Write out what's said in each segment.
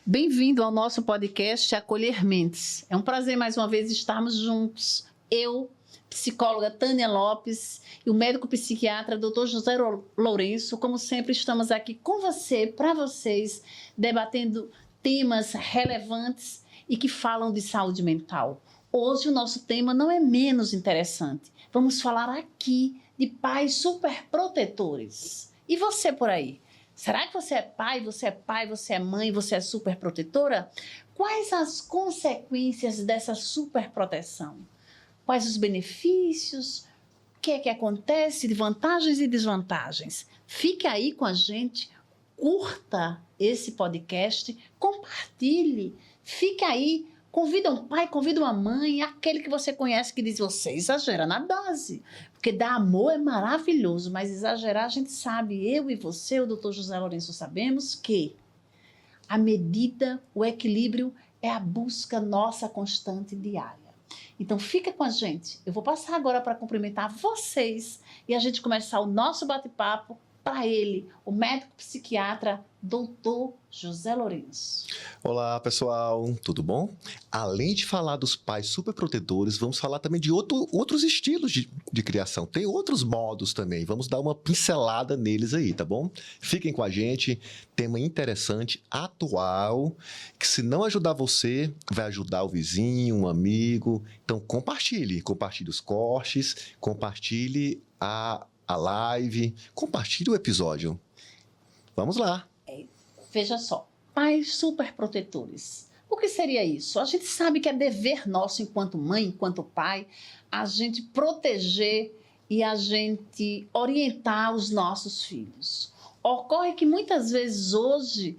Bem-vindo ao nosso podcast Acolher Mentes. É um prazer mais uma vez estarmos juntos. Eu, psicóloga Tânia Lopes e o médico psiquiatra Dr. José Lourenço, como sempre, estamos aqui com você, para vocês, debatendo temas relevantes e que falam de saúde mental. Hoje o nosso tema não é menos interessante. Vamos falar aqui de pais superprotetores. E você por aí? Será que você é pai, você é mãe, você é superprotetora? Quais as consequências dessa superproteção? Quais os benefícios? O que é que acontece de vantagens e desvantagens? Fique aí com a gente, curta esse podcast, compartilhe, fique aí, convida um pai, convida uma mãe, aquele que você conhece que diz, você exagera na dose. Porque dar amor é maravilhoso, mas exagerar a gente sabe, eu e você, o Dr. José Lourenço, sabemos que a medida, o equilíbrio é a busca nossa constante diária. Então fica com a gente, eu vou passar agora para cumprimentar vocês e a gente começar o nosso bate-papo para ele, o médico psiquiatra Dr. José Lourenço. Olá pessoal, tudo bom? Além de falar dos pais superprotetores, vamos falar também de outros estilos de criação. Tem outros modos também, vamos dar uma pincelada neles aí, tá bom? Fiquem com a gente, tema interessante, atual, que se não ajudar você, vai ajudar o vizinho, um amigo. Então compartilhe os cortes, compartilhe a live, compartilhe o episódio. Vamos lá. Veja só, pais superprotetores. O que seria isso? A gente sabe que é dever nosso enquanto mãe, enquanto pai, a gente proteger e a gente orientar os nossos filhos. Ocorre que muitas vezes hoje,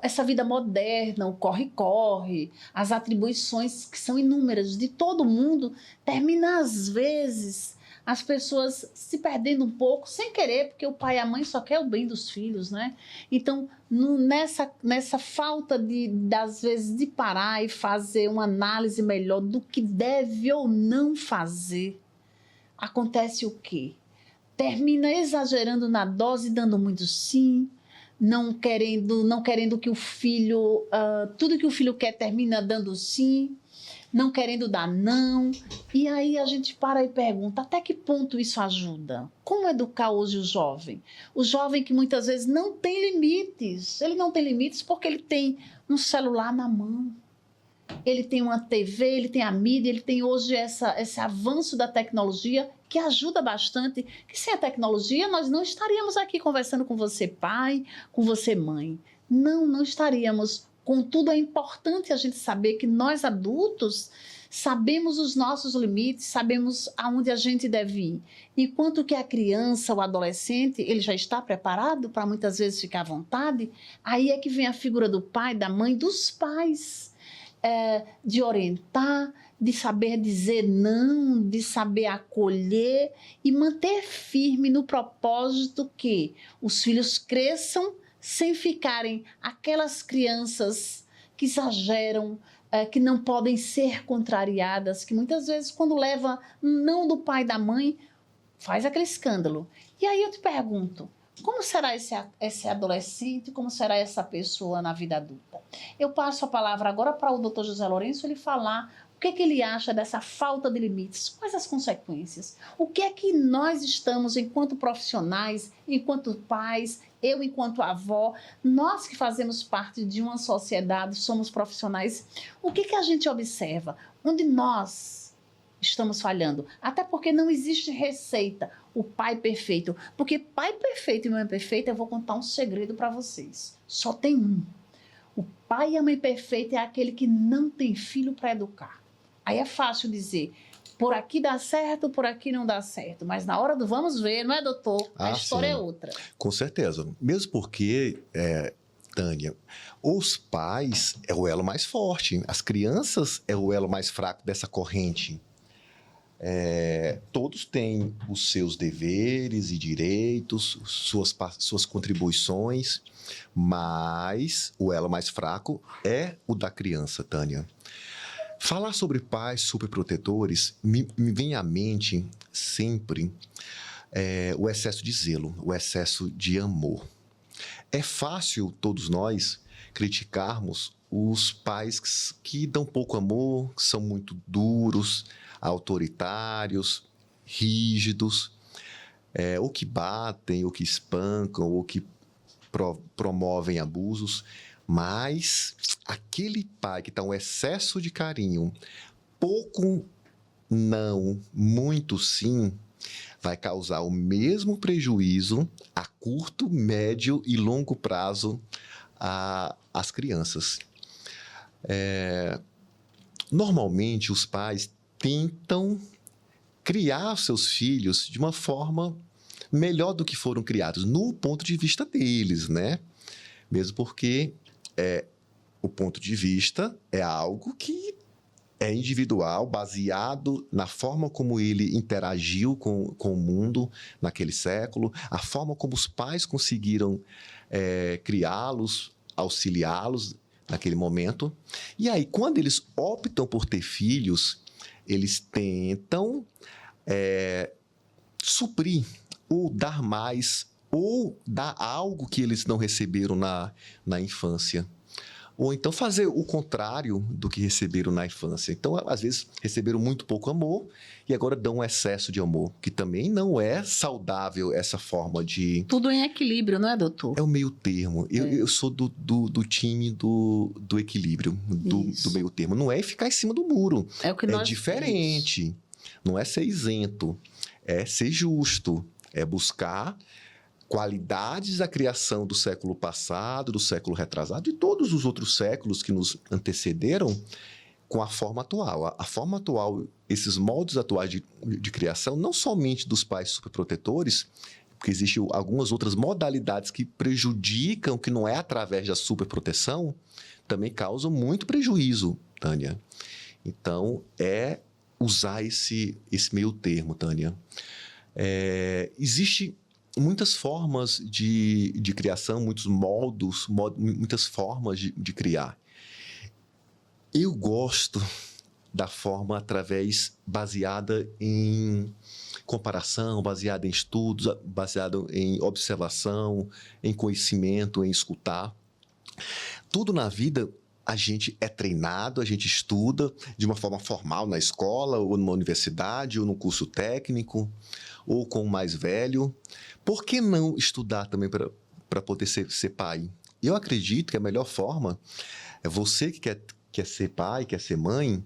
essa vida moderna, o corre-corre, as atribuições que são inúmeras de todo mundo, termina às vezes as pessoas se perdendo um pouco, sem querer, porque o pai e a mãe só querem o bem dos filhos, né? Então, nessa falta às vezes, de parar e fazer uma análise melhor do que deve ou não fazer, acontece o quê? Termina exagerando na dose, dando muito sim, não querendo que o filho, tudo que o filho quer termina dando sim, não querendo dar não, e aí a gente para e pergunta, até que ponto isso ajuda? Como educar hoje o jovem? O jovem que muitas vezes não tem limites, ele não tem limites porque ele tem um celular na mão, ele tem uma TV, ele tem a mídia, ele tem hoje esse avanço da tecnologia que ajuda bastante, que sem a tecnologia nós não estaríamos aqui conversando com você pai, com você mãe, não estaríamos. Contudo, é importante a gente saber que nós adultos sabemos os nossos limites, sabemos aonde a gente deve ir. Enquanto que a criança, o adolescente, ele já está preparado para muitas vezes ficar à vontade, aí é que vem a figura do pai, da mãe, dos pais, de orientar, de saber dizer não, de saber acolher e manter firme no propósito que os filhos cresçam sem ficarem aquelas crianças que exageram, que não podem ser contrariadas, que muitas vezes quando leva não do pai e da mãe, faz aquele escândalo. E aí eu te pergunto, como será esse adolescente, como será essa pessoa na vida adulta? Eu passo a palavra agora para o Dr. José Lourenço, ele falar o que ele acha dessa falta de limites, quais as consequências, o que é que nós estamos, enquanto profissionais, enquanto pais, eu enquanto avó, nós que fazemos parte de uma sociedade, somos profissionais, o que a gente observa? Onde nós estamos falhando? Até porque não existe receita, o pai perfeito. Porque pai perfeito e mãe perfeita, eu vou contar um segredo para vocês. Só tem um. O pai e a mãe perfeita é aquele que não tem filho para educar. Aí é fácil dizer, por aqui dá certo, por aqui não dá certo. Mas na hora do vamos ver, não é, doutor? A história é outra. Com certeza. Mesmo porque, Tânia, os pais é o elo mais forte. As crianças é o elo mais fraco dessa corrente. Todos têm os seus deveres e direitos, suas contribuições, mas o elo mais fraco é o da criança, Tânia. Falar sobre pais superprotetores me vem à mente sempre o excesso de zelo, o excesso de amor. É fácil, todos nós, criticarmos os pais que dão pouco amor, que são muito duros, autoritários, rígidos, ou que batem, ou que espancam, ou que promovem abusos. Mas aquele pai que está um excesso de carinho, pouco não, muito sim, vai causar o mesmo prejuízo a curto, médio e longo prazo às crianças. Normalmente, os pais tentam criar seus filhos de uma forma melhor do que foram criados, no ponto de vista deles, né? Mesmo porque o ponto de vista é algo que é individual, baseado na forma como ele interagiu com o mundo naquele século, a forma como os pais conseguiram criá-los, auxiliá-los naquele momento. E aí, quando eles optam por ter filhos, eles tentam suprir ou dar mais, ou dar algo que eles não receberam na infância. Ou então fazer o contrário do que receberam na infância. Então, às vezes, receberam muito pouco amor e agora dão um excesso de amor, que também não é saudável essa forma de... Tudo em equilíbrio, não é, doutor? É o meio termo. Eu sou do time do equilíbrio, do meio termo. Não é ficar em cima do muro. É o que nós... É diferente. Não é ser isento. É ser justo. É buscar qualidades da criação do século passado, do século retrasado e todos os outros séculos que nos antecederam com a forma atual. A forma atual, esses moldes atuais de criação, não somente dos pais superprotetores, porque existem algumas outras modalidades que prejudicam, que não é através da superproteção, também causam muito prejuízo, Tânia. Então, usar esse meio termo, Tânia. Existe muitas formas de criação, muitos moldes, muitas formas de criar. Eu gosto da forma baseada em comparação, baseada em estudos, baseada em observação, em conhecimento, em escutar. Tudo na vida a gente é treinado, a gente estuda de uma forma formal na escola, ou numa universidade, ou num curso técnico, ou com o mais velho. Por que não estudar também para poder ser pai? Eu acredito que a melhor forma é você que quer ser pai, quer ser mãe,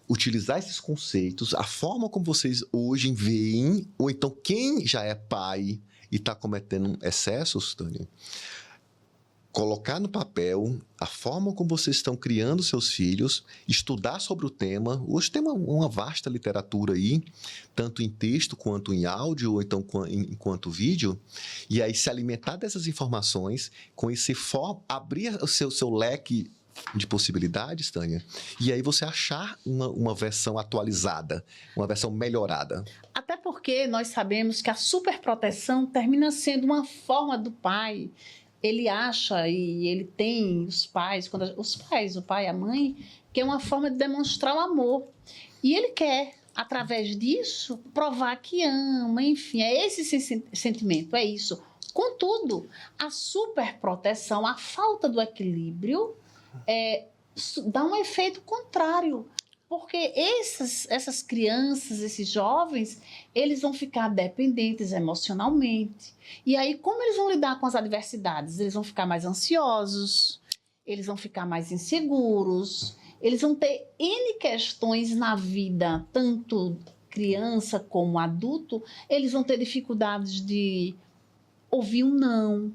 utilizar esses conceitos, a forma como vocês hoje veem, ou então quem já é pai e está cometendo excessos, Tânia, colocar no papel a forma como vocês estão criando seus filhos, estudar sobre o tema. Hoje tem uma vasta literatura aí, tanto em texto quanto em áudio, ou então enquanto vídeo, e aí se alimentar dessas informações, conhecer abrir o seu leque de possibilidades, Tânia, e aí você achar uma versão atualizada, uma versão melhorada. Até porque nós sabemos que a superproteção termina sendo uma forma do pai. Ele acha e ele tem o pai e a mãe, que é uma forma de demonstrar o amor. E ele quer, através disso, provar que ama, enfim, é esse sentimento, é isso. Contudo, a superproteção, a falta do equilíbrio, dá um efeito contrário. Porque essas crianças, esses jovens, eles vão ficar dependentes emocionalmente. E aí, como eles vão lidar com as adversidades? Eles vão ficar mais ansiosos, eles vão ficar mais inseguros, eles vão ter N questões na vida, tanto criança como adulto, eles vão ter dificuldades de ouvir um não,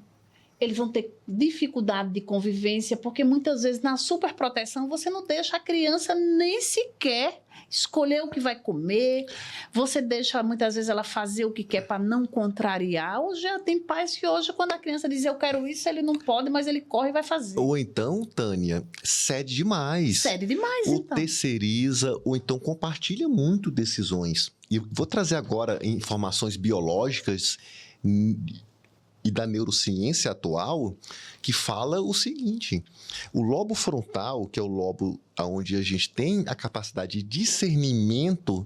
eles vão ter dificuldade de convivência, porque muitas vezes na superproteção você não deixa a criança nem sequer escolher o que vai comer, você deixa muitas vezes ela fazer o que quer para não contrariar. Hoje já tem pais que hoje, quando a criança diz eu quero isso, ele não pode, mas ele corre e vai fazer. Ou então, Tânia, cede demais. Cede demais, ou então. Terceiriza, ou então compartilha muito decisões. E eu vou trazer agora informações biológicas e da neurociência atual, que fala o seguinte: o lobo frontal, que é o lobo onde a gente tem a capacidade de discernimento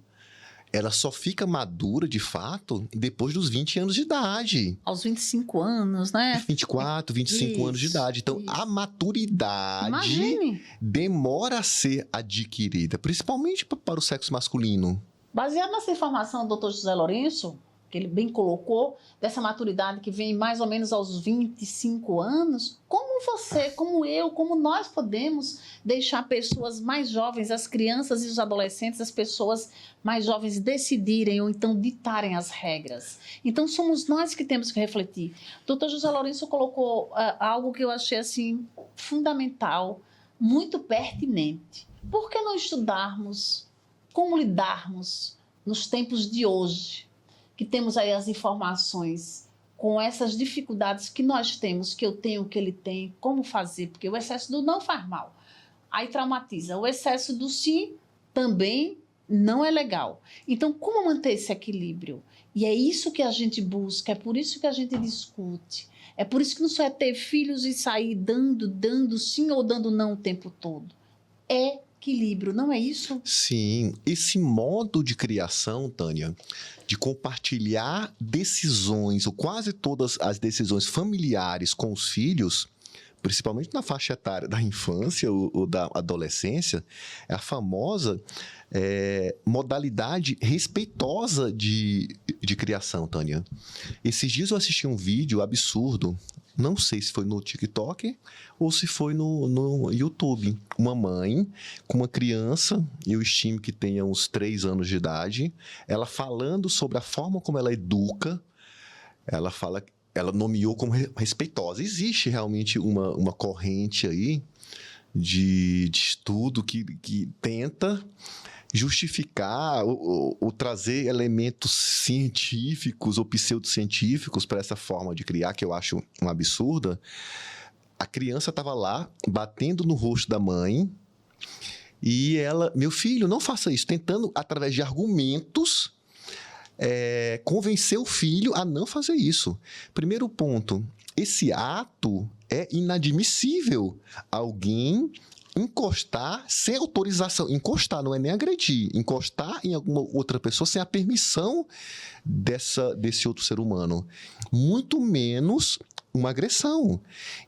ela só fica madura, de fato, depois dos 20 anos de idade. Aos 25 anos, né? 24, 25 anos de idade. Então, a maturidade Imagine. demora a ser adquirida, principalmente para o sexo masculino. Baseado nessa informação do doutor José Lourenço, que ele bem colocou, dessa maturidade que vem mais ou menos aos 25 anos, como você, como eu, como nós podemos deixar pessoas mais jovens, as crianças e os adolescentes, as pessoas mais jovens decidirem ou então ditarem as regras? Então, somos nós que temos que refletir. O doutor José Lourenço colocou algo que eu achei assim fundamental, muito pertinente. Por que não estudarmos como lidarmos nos tempos de hoje, que temos aí as informações com essas dificuldades que nós temos, que eu tenho, que ele tem, como fazer? Porque o excesso do não faz mal, aí traumatiza. O excesso do sim também não é legal. Então, como manter esse equilíbrio? E é isso que a gente busca, é por isso que a gente discute. É por isso que não só é ter filhos e sair dando sim ou dando não o tempo todo. É equilíbrio, não é isso? Sim, esse modo de criação, Tânia, de compartilhar decisões, ou quase todas as decisões familiares com os filhos, principalmente na faixa etária da infância ou da adolescência, é a famosa modalidade respeitosa de criação, Tânia. Esses dias eu assisti um vídeo absurdo, não sei se foi no TikTok ou se foi no YouTube. Uma mãe com uma criança, eu estimo que tenha uns 3 anos de idade, ela falando sobre a forma como ela educa, ela nomeou como respeitosa. Existe realmente uma corrente aí de estudo que tenta justificar ou trazer elementos científicos ou pseudocientíficos para essa forma de criar, que eu acho uma absurda. A criança estava lá, batendo no rosto da mãe, e ela, meu filho, não faça isso, tentando, através de argumentos, convencer o filho a não fazer isso. Primeiro ponto, esse ato é inadmissível. Alguém encostar sem autorização, encostar não é nem agredir, encostar em alguma outra pessoa sem a permissão desse outro ser humano, muito menos uma agressão.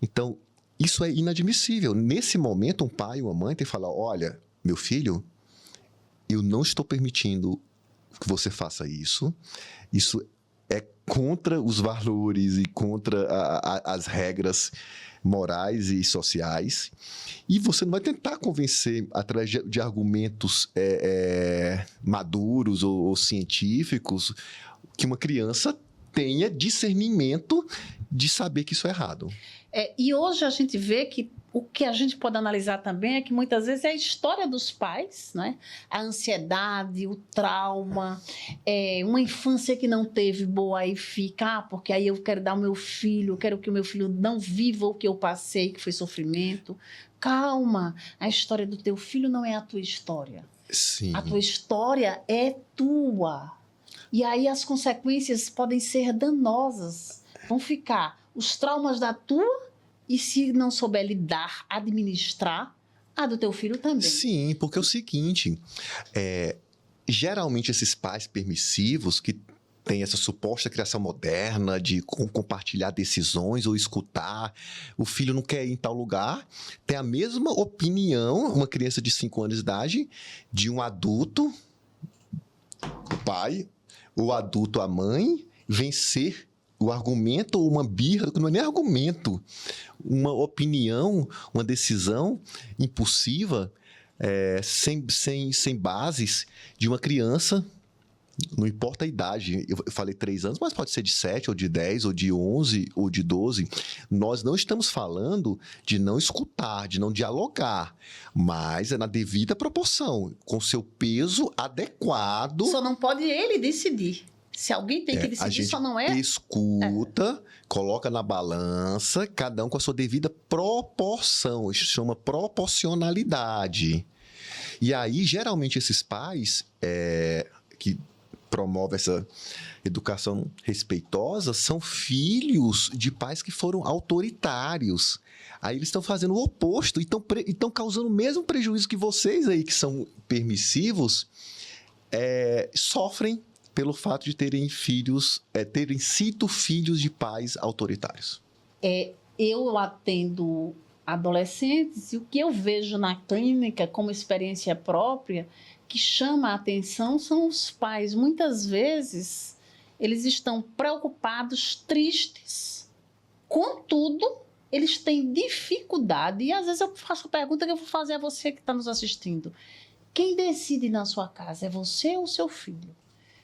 Então, isso é inadmissível. Nesse momento, um pai ou uma mãe tem que falar: olha, meu filho, eu não estou permitindo que você faça isso, isso é contra os valores e contra as regras morais e sociais, e você não vai tentar convencer através de argumentos maduros ou científicos que uma criança tenha discernimento de saber que isso é errado. E hoje a gente vê que o que a gente pode analisar também é que muitas vezes é a história dos pais, né? A ansiedade, o trauma, uma infância que não teve boa, aí fica, porque aí eu quero dar ao meu filho, eu quero que o meu filho não viva o que eu passei, que foi sofrimento. Calma, a história do teu filho não é a tua história. Sim. A tua história é tua. E aí as consequências podem ser danosas. Vão ficar os traumas da tua, e se não souber lidar, administrar, a do teu filho também. Sim, porque é o seguinte, geralmente esses pais permissivos que têm essa suposta criação moderna de compartilhar decisões ou escutar, o filho não quer ir em tal lugar, tem a mesma opinião, uma criança de 5 anos de idade, de um adulto, o pai, o adulto, a mãe, vencer o argumento ou uma birra, que não é nem argumento, uma opinião, uma decisão impulsiva, sem bases, de uma criança, não importa a idade, eu falei 3 anos, mas pode ser de 7, ou de 10, ou de 11, ou de 12. Nós não estamos falando de não escutar, de não dialogar, mas é na devida proporção, com seu peso adequado. Só não pode ele decidir. Se alguém tem que decidir, só não é... Escuta, coloca na balança, cada um com a sua devida proporção. Isso chama proporcionalidade. E aí, geralmente, esses pais que promovem essa educação respeitosa são filhos de pais que foram autoritários. Aí eles estão fazendo o oposto e estão causando o mesmo prejuízo que vocês aí, que são permissivos, sofrem pelo fato de terem filhos, terem sido filhos de pais autoritários. Eu atendo adolescentes e o que eu vejo na clínica como experiência própria que chama a atenção são os pais. Muitas vezes eles estão preocupados, tristes, contudo eles têm dificuldade, e às vezes eu faço a pergunta que eu vou fazer a você que está nos assistindo: quem decide na sua casa é você ou o seu filho?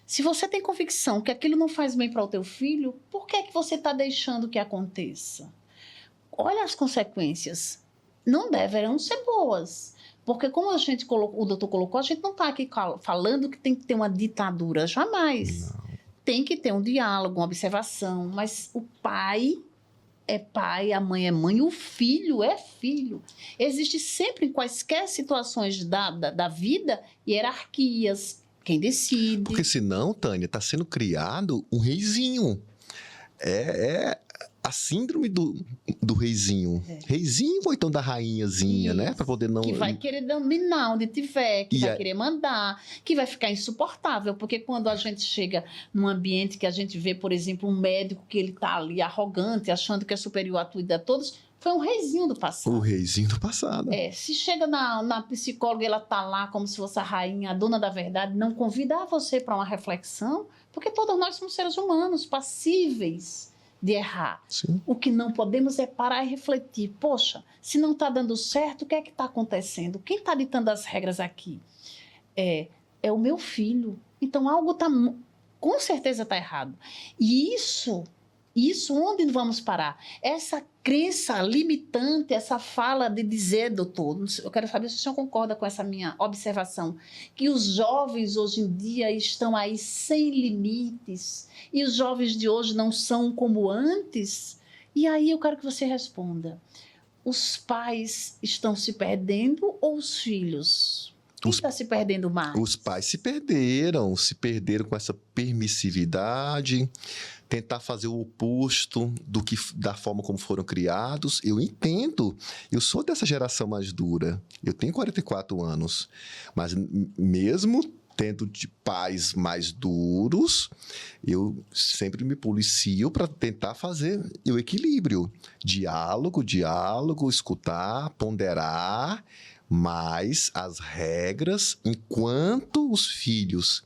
Se você tem convicção que aquilo não faz bem para o teu filho, por que é que você está deixando que aconteça? Olha as consequências. Não deverão ser boas. Porque como o doutor colocou, a gente não está aqui falando que tem que ter uma ditadura. Jamais. Não. Tem que ter um diálogo, uma observação. Mas o pai é pai, a mãe é mãe, o filho é filho. Existe sempre, em quaisquer situações da vida, hierarquias. Quem decide. Porque senão, Tânia, está sendo criado um reizinho. A síndrome do reizinho. Reizinho ou então da rainhazinha, né? Para poder não... Que vai querer dominar onde tiver, que vai querer mandar, que vai ficar insuportável. Porque quando a gente chega num ambiente que a gente vê, por exemplo, um médico que ele está ali arrogante, achando que é superior a tudo e a todos, foi um reizinho do passado. O reizinho do passado. Se chega na psicóloga e ela está lá como se fosse a rainha, a dona da verdade, não convida você para uma reflexão, porque todos nós somos seres humanos, passíveis de errar. Sim. O que não podemos é parar e refletir. Poxa, se não está dando certo, o que é que está acontecendo? Quem está ditando as regras aqui? É o meu filho. Então, algo com certeza está errado. E isso, onde vamos parar? Essa crença limitante, essa fala de dizer, doutor, eu quero saber se o senhor concorda com essa minha observação, que os jovens hoje em dia estão aí sem limites, e os jovens de hoje não são como antes. E aí eu quero que você responda: os pais estão se perdendo ou os filhos? Quem está se perdendo mais? Os pais se perderam com essa permissividade, tentar fazer o oposto da forma como foram criados. Eu entendo, eu sou dessa geração mais dura, eu tenho 44 anos, mas mesmo tendo de pais mais duros, eu sempre me policio para tentar fazer o equilíbrio. Diálogo, escutar, ponderar, mas as regras, enquanto os filhos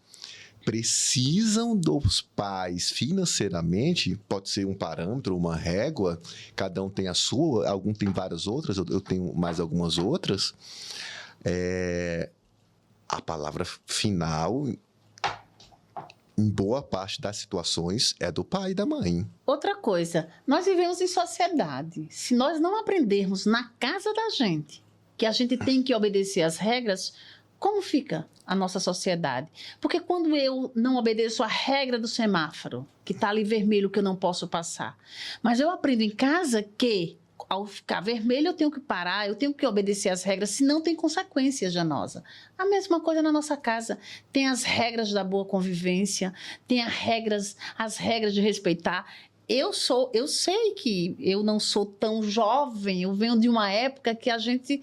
precisam dos pais financeiramente, pode ser um parâmetro, uma régua, cada um tem a sua, algum tem várias outras, eu tenho mais algumas outras, a palavra final, em boa parte das situações, é do pai e da mãe. Outra coisa, nós vivemos em sociedade. Se nós não aprendermos na casa da gente que a gente tem que obedecer às regras, como fica a nossa sociedade? Porque quando eu não obedeço a regra do semáforo, que está ali vermelho, que eu não posso passar, mas eu aprendo em casa que, ao ficar vermelho, eu tenho que parar, eu tenho que obedecer às regras, senão tem consequências danosas. A mesma coisa na nossa casa. Tem as regras da boa convivência, tem as regras de respeitar. Eu sei que eu não sou tão jovem, eu venho de uma época que a gente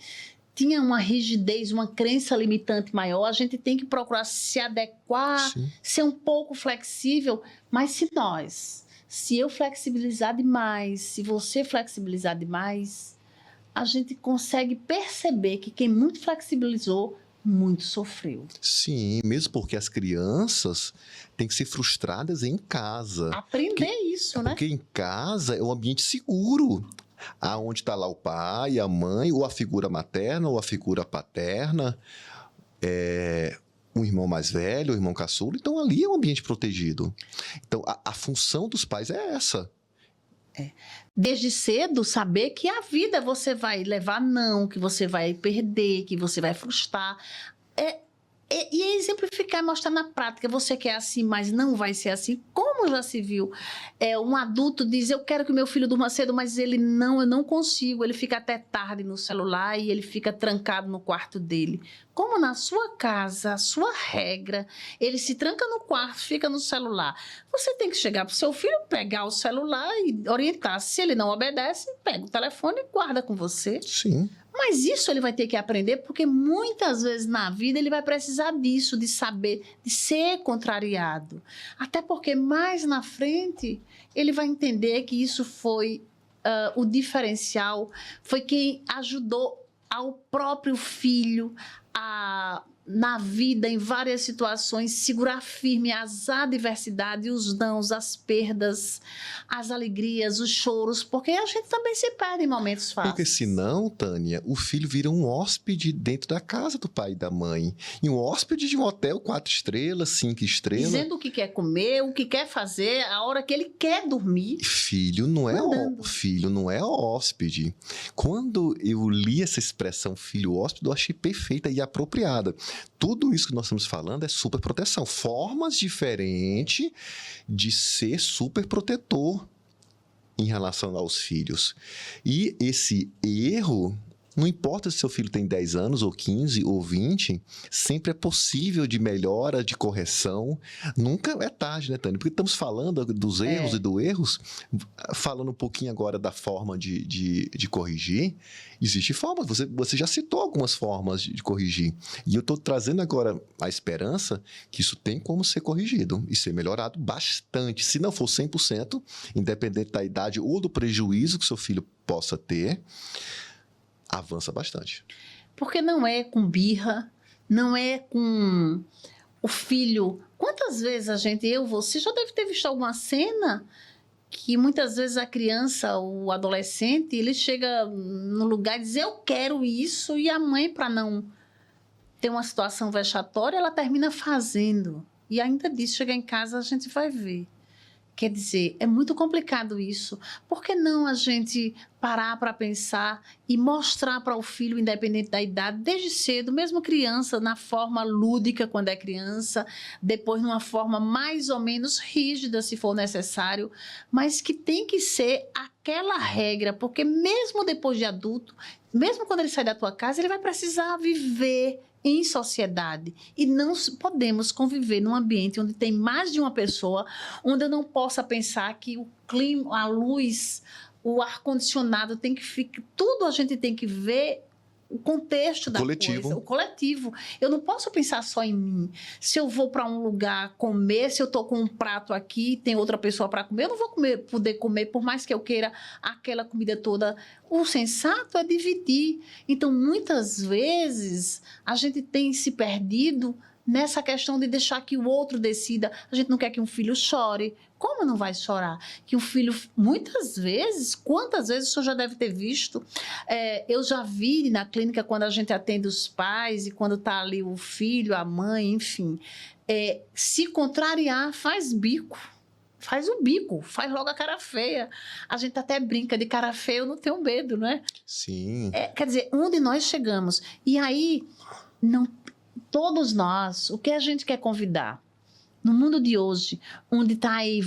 tinha uma rigidez, uma crença limitante maior, a gente tem que procurar se adequar, sim, ser um pouco flexível, mas se eu flexibilizar demais, se você flexibilizar demais, a gente consegue perceber que quem muito flexibilizou, muito sofreu. Sim, mesmo porque as crianças têm que ser frustradas em casa. Aprender isso, né? Porque em casa é um ambiente seguro, aonde está lá o pai, a mãe, ou a figura materna, ou a figura paterna, um irmão mais velho, um irmão caçula. Então, ali é um ambiente protegido. Então, a função dos pais é essa. Desde cedo, saber que a vida você vai levar não, que você vai perder, que você vai frustrar. E exemplificar, mostrar na prática, você quer assim, mas não vai ser assim. Como já se viu? Um adulto diz, eu quero que meu filho durma cedo, mas eu não consigo. Ele fica até tarde no celular e ele fica trancado no quarto dele. Como na sua casa, a sua regra, ele se tranca no quarto, fica no celular. Você tem que chegar para o seu filho, pegar o celular e orientar. Se ele não obedece, pega o telefone e guarda com você. Sim. Mas isso ele vai ter que aprender, porque muitas vezes na vida ele vai precisar disso, de saber, de ser contrariado. Até porque mais na frente ele vai entender que isso foi o diferencial, foi quem ajudou ao próprio filho a, na vida, em várias situações, segurar firme as adversidades, os nãos, as perdas, as alegrias, os choros, porque a gente também se perde em momentos fáceis. Porque senão, Tânia, o filho vira um hóspede dentro da casa do pai e da mãe. E um hóspede de um hotel 4 estrelas, 5 estrelas. Dizendo o que quer comer, o que quer fazer, a hora que ele quer dormir. Filho não é hóspede. Quando eu li essa expressão filho hóspede, eu achei perfeita e apropriada. Tudo isso que nós estamos falando é superproteção. Formas diferentes de ser superprotetor em relação aos filhos. E esse erro, não importa se seu filho tem 10 anos, ou 15, ou 20, sempre é possível de melhora, de correção. Nunca é tarde, né, Tânia? Porque estamos falando dos erros e do erros, falando um pouquinho agora da forma de corrigir. Existe forma, você já citou algumas formas de corrigir. E eu estou trazendo agora a esperança que isso tem como ser corrigido e ser melhorado bastante. Se não for 100%, independente da idade ou do prejuízo que seu filho possa ter, avança bastante. Porque não é com birra, não é com o filho. Quantas vezes você já deve ter visto alguma cena que muitas vezes a criança, o adolescente, ele chega no lugar e diz, eu quero isso, e a mãe, para não ter uma situação vexatória, ela termina fazendo. E ainda disso, chegar em casa, a gente vai ver. Quer dizer, é muito complicado isso. Por que não a gente parar para pensar e mostrar para o filho, independente da idade, desde cedo, mesmo criança, na forma lúdica quando é criança, depois numa forma mais ou menos rígida, se for necessário, mas que tem que ser aquela regra, porque mesmo depois de adulto, mesmo quando ele sai da tua casa, ele vai precisar viver em sociedade, e não podemos conviver num ambiente onde tem mais de uma pessoa, onde eu não possa pensar que o clima, a luz, o ar-condicionado tem que ficar, tudo a gente tem que ver o contexto da coisa, o coletivo. Eu não posso pensar só em mim. Se eu vou para um lugar comer, se eu estou com um prato aqui, tem outra pessoa para comer, eu não vou poder comer, por mais que eu queira aquela comida toda. O sensato é dividir. Então, muitas vezes, a gente tem se perdido nessa questão de deixar que o outro decida. A gente não quer que um filho chore. Como não vai chorar? Que o filho, muitas vezes, quantas vezes o senhor já deve ter visto? Eu já vi na clínica, quando a gente atende os pais e quando está ali o filho, a mãe, enfim. Se contrariar, faz bico. Faz o bico, faz logo a cara feia. A gente até brinca de cara feia, eu não tenho medo, não é? Sim. Quer dizer, onde nós chegamos. E aí, não, todos nós, o que a gente quer convidar? No mundo de hoje, onde tá aí,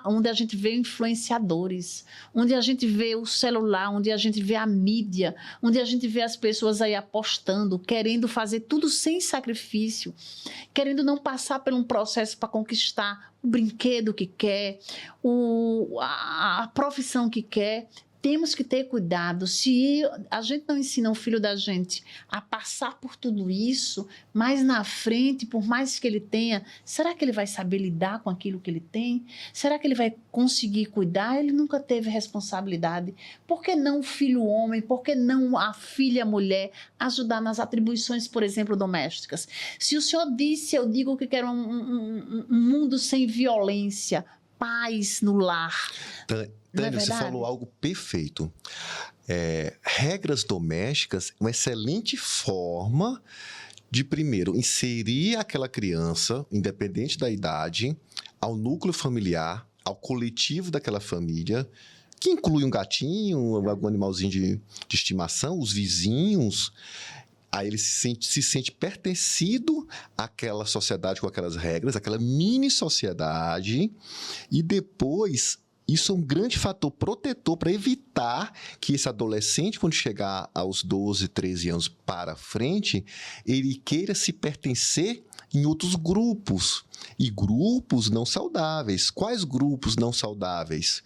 onde a gente vê influenciadores, onde a gente vê o celular, onde a gente vê a mídia, onde a gente vê as pessoas aí apostando, querendo fazer tudo sem sacrifício, querendo não passar por um processo para conquistar o brinquedo que quer, a profissão que quer. Temos que ter cuidado. Se a gente não ensina o filho da gente a passar por tudo isso, mais na frente, por mais que ele tenha, será que ele vai saber lidar com aquilo que ele tem? Será que ele vai conseguir cuidar? Ele nunca teve responsabilidade. Por que não o filho homem? Por que não a filha mulher ajudar nas atribuições, por exemplo, domésticas? Se o senhor disse, eu digo que quero um mundo sem violência, paz no lar. Tânia, você falou algo perfeito. Regras domésticas é uma excelente forma de, primeiro, inserir aquela criança, independente da idade, ao núcleo familiar, ao coletivo daquela família, que inclui um gatinho, algum animalzinho de estimação, os vizinhos. Aí ele se sente pertencido àquela sociedade com aquelas regras, aquela mini-sociedade, e depois isso é um grande fator protetor para evitar que esse adolescente, quando chegar aos 12, 13 anos para frente, ele queira se pertencer em outros grupos, e grupos não saudáveis. Quais grupos não saudáveis?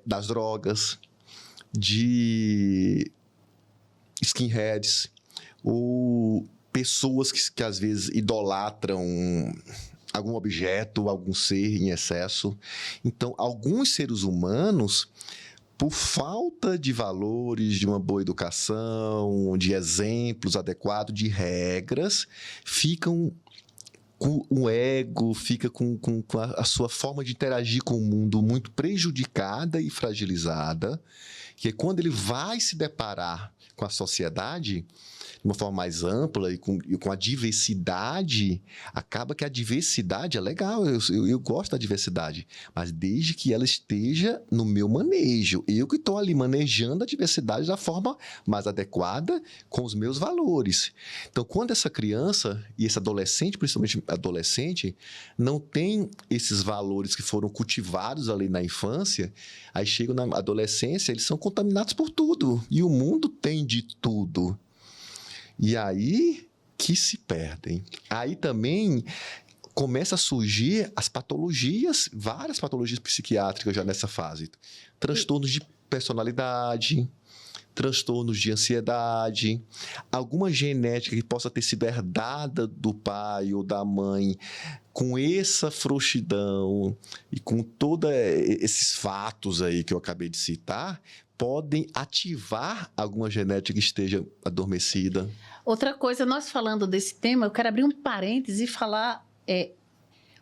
Das drogas, skinheads, ou pessoas que às vezes idolatram algum objeto, algum ser em excesso. Então, alguns seres humanos, por falta de valores, de uma boa educação, de exemplos adequados, de regras, ficam com o ego, fica com a sua forma de interagir com o mundo muito prejudicada e fragilizada, que quando ele vai se deparar com a sociedade de uma forma mais ampla e com a diversidade, acaba que a diversidade é legal, eu gosto da diversidade, mas desde que ela esteja no meu manejo, eu que estou ali manejando a diversidade da forma mais adequada com os meus valores. Então, quando essa criança e esse adolescente, principalmente adolescente, não tem esses valores que foram cultivados ali na infância, aí chegam na adolescência, eles são contaminados por tudo, e o mundo tem de tudo. E aí que se perdem. Aí também começa a surgir as patologias, várias patologias psiquiátricas já nessa fase. Transtornos de personalidade, transtornos de ansiedade, alguma genética que possa ter sido herdada do pai ou da mãe, com essa frouxidão e com todos esses fatos aí que eu acabei de citar, podem ativar alguma genética que esteja adormecida. Outra coisa, nós falando desse tema, eu quero abrir um parêntese e falar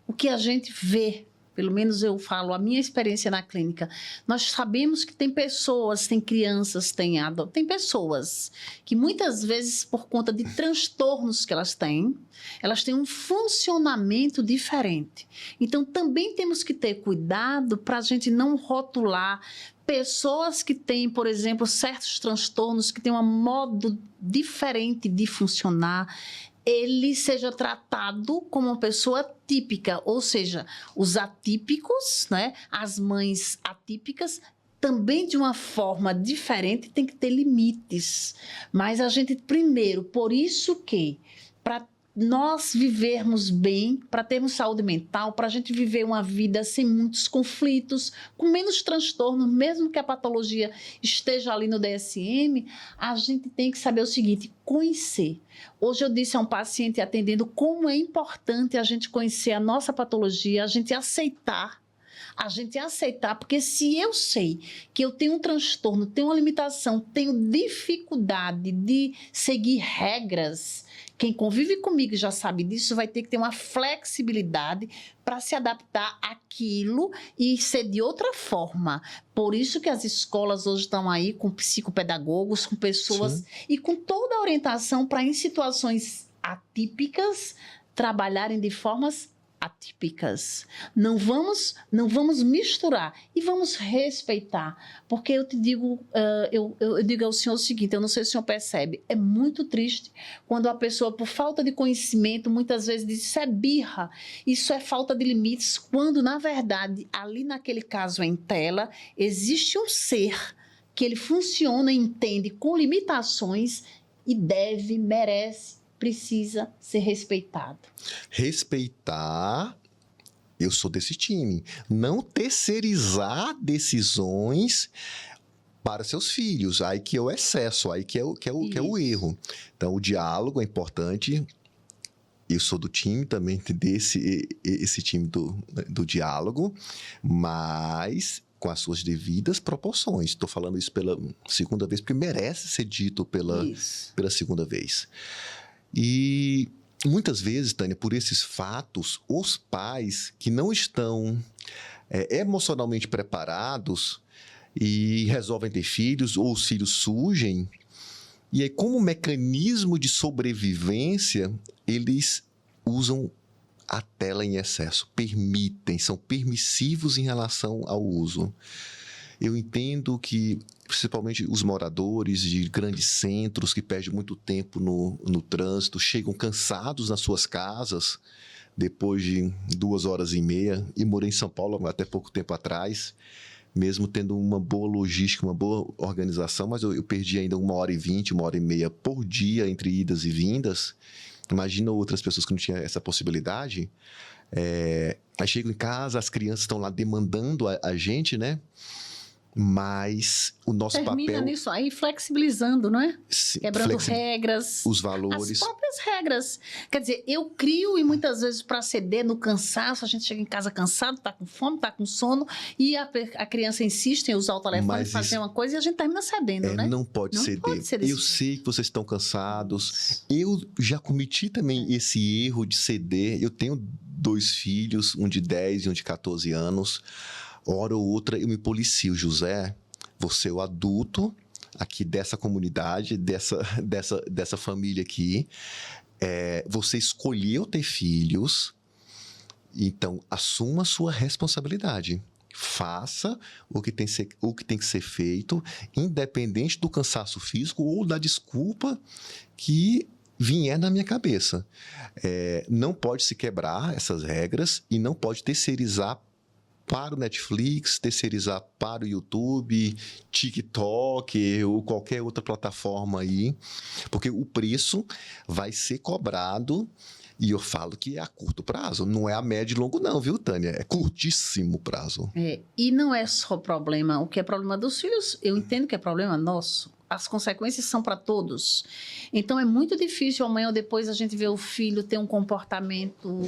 o que a gente vê. Pelo menos eu falo, a minha experiência na clínica. Nós sabemos que tem pessoas, tem crianças, tem pessoas que muitas vezes, por conta de transtornos que elas têm um funcionamento diferente. Então, também temos que ter cuidado para a gente não rotular pessoas que têm, por exemplo, certos transtornos, que têm um modo diferente de funcionar, ele seja tratado como uma pessoa típica, ou seja, os atípicos, né, as mães atípicas, também de uma forma diferente, tem que ter limites. Mas a gente, primeiro, por isso que, para nós vivermos bem, para termos saúde mental, para a gente viver uma vida sem muitos conflitos, com menos transtornos, mesmo que a patologia esteja ali no DSM, a gente tem que saber o seguinte, conhecer. Hoje eu disse a um paciente atendendo como é importante a gente conhecer a nossa patologia, a gente aceitar, porque se eu sei que eu tenho um transtorno, tenho uma limitação, tenho dificuldade de seguir regras, quem convive comigo já sabe disso, vai ter que ter uma flexibilidade para se adaptar àquilo e ser de outra forma. Por isso que as escolas hoje estão aí com psicopedagogos, com pessoas Sim. E com toda a orientação para, em situações atípicas, trabalharem de formas atípicas. Não vamos misturar e vamos respeitar, porque eu te digo, eu digo ao senhor o seguinte, eu não sei se o senhor percebe, é muito triste quando a pessoa, por falta de conhecimento, muitas vezes diz, isso é birra, isso é falta de limites, quando na verdade, ali naquele caso em tela, existe um ser que ele funciona e entende com limitações e deve, merece, precisa ser respeitado. Respeitar, eu sou desse time. Não terceirizar decisões para seus filhos. Aí que é o excesso, aí que é o erro. Então, o diálogo é importante. Eu sou do time também, esse time do diálogo, mas com as suas devidas proporções. Estou falando isso pela segunda vez, porque merece ser dito pela segunda vez. E muitas vezes, Tânia, por esses fatos, os pais que não estão emocionalmente preparados e resolvem ter filhos, ou os filhos surgem, e aí, como mecanismo de sobrevivência, eles usam a tela em excesso, são permissivos em relação ao uso. Eu entendo que, principalmente os moradores de grandes centros que perdem muito tempo no trânsito, chegam cansados nas suas casas depois de 2h30, e morei em São Paulo até pouco tempo atrás, mesmo tendo uma boa logística, uma boa organização, mas eu perdi ainda 1h20, 1h30 por dia entre idas e vindas. Imagina outras pessoas que não tinham essa possibilidade. Aí chegam em casa, as crianças estão lá demandando a gente, né? Mas o nosso Termina papel... nisso aí, flexibilizando, não é? Quebrando regras. Os valores. As próprias regras. Quer dizer, eu crio e muitas vezes para ceder no cansaço, a gente chega em casa cansado, tá com fome, tá com sono, e a criança insiste em usar o telefone, fazer uma coisa, e a gente termina cedendo, né? Não pode ceder. Pode ser desse eu sei que vocês estão cansados. Eu já cometi também esse erro de ceder. Eu tenho 2 filhos, um de 10 e um de 14 anos. Hora ou outra eu me policio, José, você é o adulto aqui dessa comunidade, dessa família aqui, você escolheu ter filhos, então assuma a sua responsabilidade. Faça o que tem que ser feito, independente do cansaço físico ou da desculpa que vier na minha cabeça. Não pode se quebrar essas regras e não pode terceirizar para o Netflix, terceirizar para o YouTube, TikTok ou qualquer outra plataforma aí, porque o preço vai ser cobrado, e eu falo que é a curto prazo, não é a médio e longo não, viu, Tânia? É curtíssimo prazo. E não é só problema, o que é problema dos filhos, eu entendo que é problema nosso. As consequências são para todos. Então, é muito difícil amanhã ou depois a gente ver o filho ter um comportamento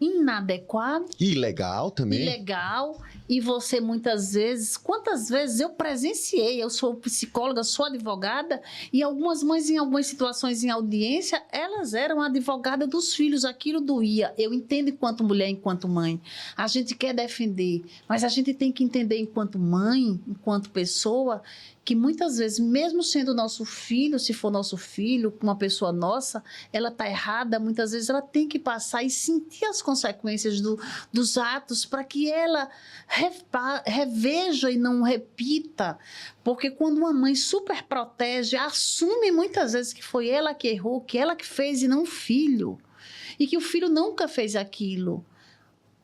inadequado. Ilegal também. Ilegal. E você muitas vezes... Quantas vezes eu presenciei? Eu sou psicóloga, sou advogada, e algumas mães, em algumas situações em audiência, elas eram advogada dos filhos. Aquilo doía. Eu entendo enquanto mulher, enquanto mãe. A gente quer defender, mas a gente tem que entender enquanto mãe, enquanto pessoa, que muitas vezes, mesmo sendo nosso filho, se for nosso filho, uma pessoa nossa, ela está errada, muitas vezes ela tem que passar e sentir as consequências dos atos para que ela reveja e não repita. Porque quando uma mãe super protege, assume muitas vezes que foi ela que errou, que ela que fez e não o filho, e que o filho nunca fez aquilo,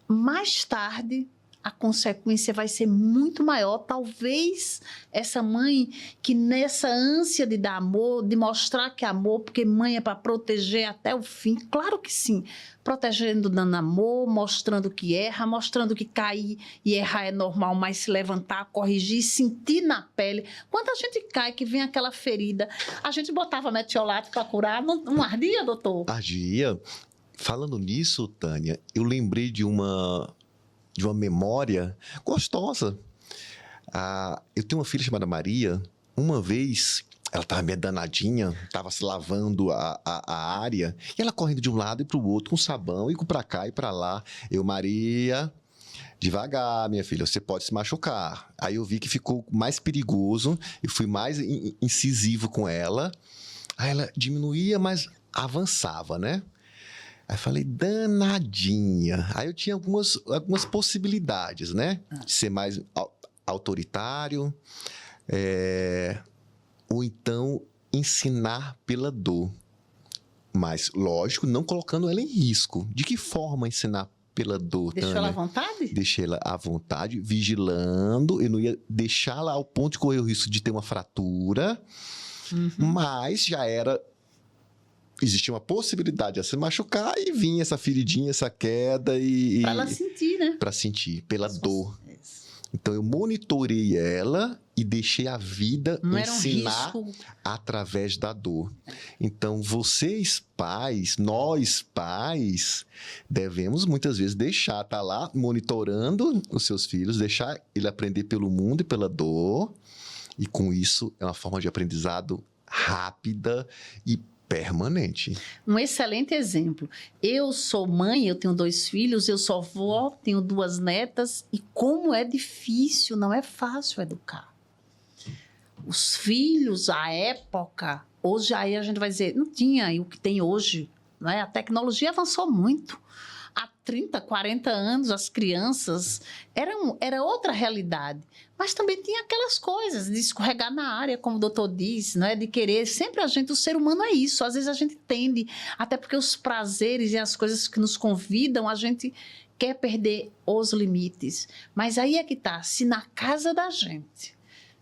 mais tarde a consequência vai ser muito maior. Talvez essa mãe que nessa ânsia de dar amor, de mostrar que é amor, porque mãe é para proteger até o fim, claro que sim, protegendo, dando amor, mostrando que erra, mostrando que cair e errar é normal, mas se levantar, corrigir, sentir na pele. Quando a gente cai, que vem aquela ferida, a gente botava metiolato para curar, não ardia, doutor? Ardia. Falando nisso, Tânia, eu lembrei de uma memória gostosa. Eu tenho uma filha chamada Maria. Uma vez, ela estava meio danadinha, estava se lavando a área, e ela correndo de um lado e para o outro com sabão, e para cá e para lá. Maria, devagar, minha filha, você pode se machucar. Aí eu vi que ficou mais perigoso, eu fui mais incisivo com ela. Aí ela diminuía, mas avançava, né? Aí falei, danadinha. Aí eu tinha algumas possibilidades, né? De ser mais autoritário, ou então ensinar pela dor. Mas, lógico, não colocando ela em risco. De que forma ensinar pela dor, Deixou Tânia? ela à vontade? Deixei ela à vontade, vigilando. Eu não ia deixá-la ao ponto de correr o risco de ter uma fratura, mas já era... Existia uma possibilidade de se machucar e vinha essa feridinha, essa queda e... Para ela sentir, né? Para sentir, pela dor. Então, eu monitorei ela e deixei a vida ensinar através da dor. Então, vocês pais, nós pais, devemos muitas vezes deixar, tá lá monitorando os seus filhos, deixar ele aprender pelo mundo e pela dor. E com isso, é uma forma de aprendizado rápida e permanente. Um excelente exemplo. Eu sou mãe, eu tenho 2 filhos, eu sou avó, tenho 2 netas, e como é difícil, não é fácil educar. Os filhos, à época, hoje aí a gente vai dizer, não tinha o que tem hoje, não é? A tecnologia avançou muito. Há 30, 40 anos, as crianças, era outra realidade. Mas também tinha aquelas coisas de escorregar na área, como o doutor disse, né? De querer, sempre o ser humano é isso. Às vezes a gente tende, até porque os prazeres e as coisas que nos convidam, a gente quer perder os limites. Mas aí é que está, se na casa da gente,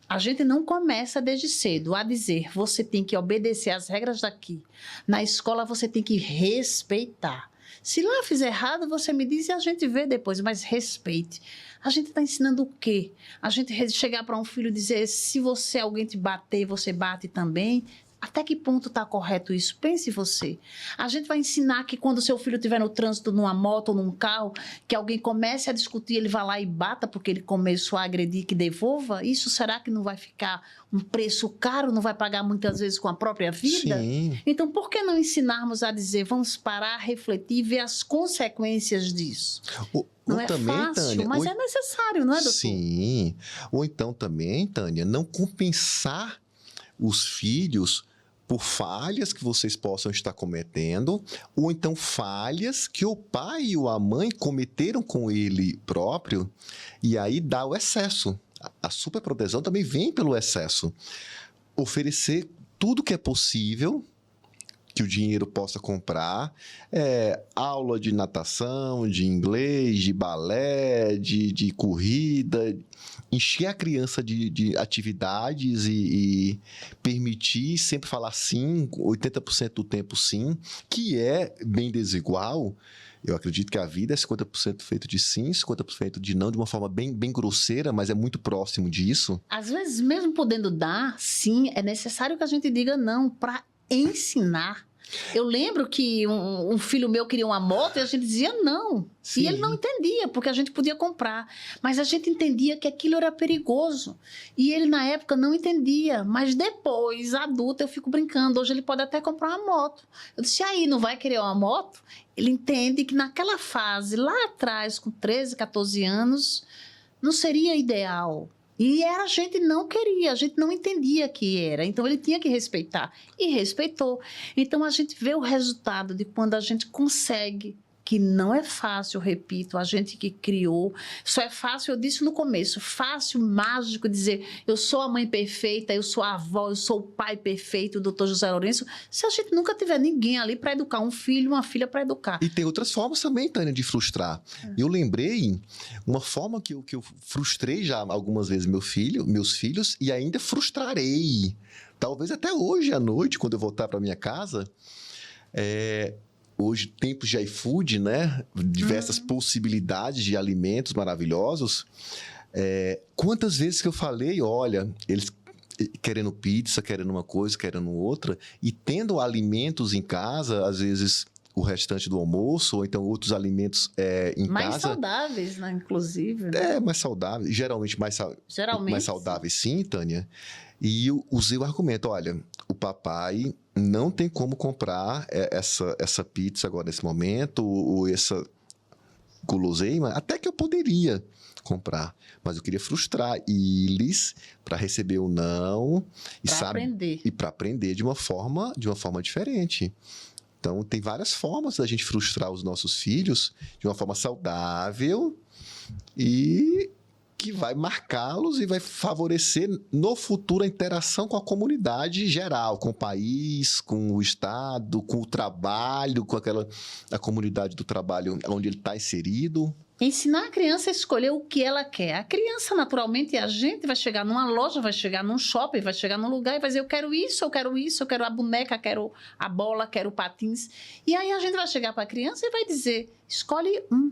a gente não começa desde cedo a dizer, você tem que obedecer às regras daqui. Na escola você tem que respeitar. Se lá fizer errado, você me diz e a gente vê depois, mas respeite. A gente está ensinando o quê? A gente chegar para um filho e dizer, se alguém te bater, você bate também. Até que ponto está correto isso? Pense você. A gente vai ensinar que quando seu filho estiver no trânsito, numa moto ou num carro, que alguém comece a discutir, ele vai lá e bata porque ele começou a agredir, que devolva? Isso será que não vai ficar um preço caro? Não vai pagar muitas vezes com a própria vida? Sim. Então, por que não ensinarmos a dizer, vamos parar, refletir e ver as consequências disso? Não é também, fácil, Tânia, mas é necessário, não é, doutor? Sim. Ou então também, Tânia, não compensar os filhos por falhas que vocês possam estar cometendo, ou então falhas que o pai ou a mãe cometeram com ele próprio, e aí dá o excesso. A superproteção também vem pelo excesso. Oferecer tudo que é possível que o dinheiro possa comprar, aula de natação, de inglês, de balé, de corrida, encher a criança de atividades e permitir sempre falar sim, 80% do tempo sim, que é bem desigual. Eu acredito que a vida é 50% feito de sim, 50% de não, de uma forma bem, bem grosseira, mas é muito próximo disso. Às vezes, mesmo podendo dar sim, é necessário que a gente diga não para ensinar. Eu lembro que um filho meu queria uma moto e a gente dizia não. Sim. E ele não entendia, porque a gente podia comprar. Mas a gente entendia que aquilo era perigoso. E ele, na época, não entendia. Mas depois, adulto, eu fico brincando. Hoje ele pode até comprar uma moto. Eu disse, aí, não vai querer uma moto? Ele entende que naquela fase, lá atrás, com 13, 14 anos, não seria ideal. E a gente não queria, a gente não entendia que era. Então, ele tinha que respeitar. E respeitou. Então, a gente vê o resultado de quando a gente consegue, que não é fácil, repito, a gente que criou. Só é fácil, eu disse no começo, fácil, mágico, dizer eu sou a mãe perfeita, eu sou a avó, eu sou o pai perfeito, o doutor José Lourenço, se a gente nunca tiver ninguém ali para educar, um filho, uma filha para educar. E tem outras formas também, Tânia, de frustrar. Eu lembrei uma forma que eu frustrei já algumas vezes meus filhos, e ainda frustrarei. Talvez até hoje à noite, quando eu voltar para minha casa, hoje, tempos de iFood, né? Diversas possibilidades de alimentos maravilhosos. Quantas vezes que eu falei, olha, eles querendo pizza, querendo uma coisa, querendo outra, e tendo alimentos em casa, às vezes o restante do almoço, ou então outros alimentos em mais casa. Mais saudáveis, né? Inclusive. Né? Mais saudáveis. Geralmente mais saudáveis, sim, Tânia. E eu usei o argumento, olha, o papai não tem como comprar essa pizza agora nesse momento, ou essa guloseima, até que eu poderia comprar, mas eu queria frustrar eles para receber o não e para aprender de uma forma diferente. Então, tem várias formas da gente frustrar os nossos filhos de uma forma saudável e que vai marcá-los e vai favorecer no futuro a interação com a comunidade geral, com o país, com o Estado, com o trabalho, com a comunidade do trabalho onde ele está inserido. Ensinar a criança a escolher o que ela quer. A criança, naturalmente, a gente vai chegar numa loja, vai chegar num shopping, vai chegar num lugar e vai dizer, eu quero isso, eu quero isso, eu quero a boneca, quero a bola, quero patins. E aí a gente vai chegar para a criança e vai dizer, escolhe um.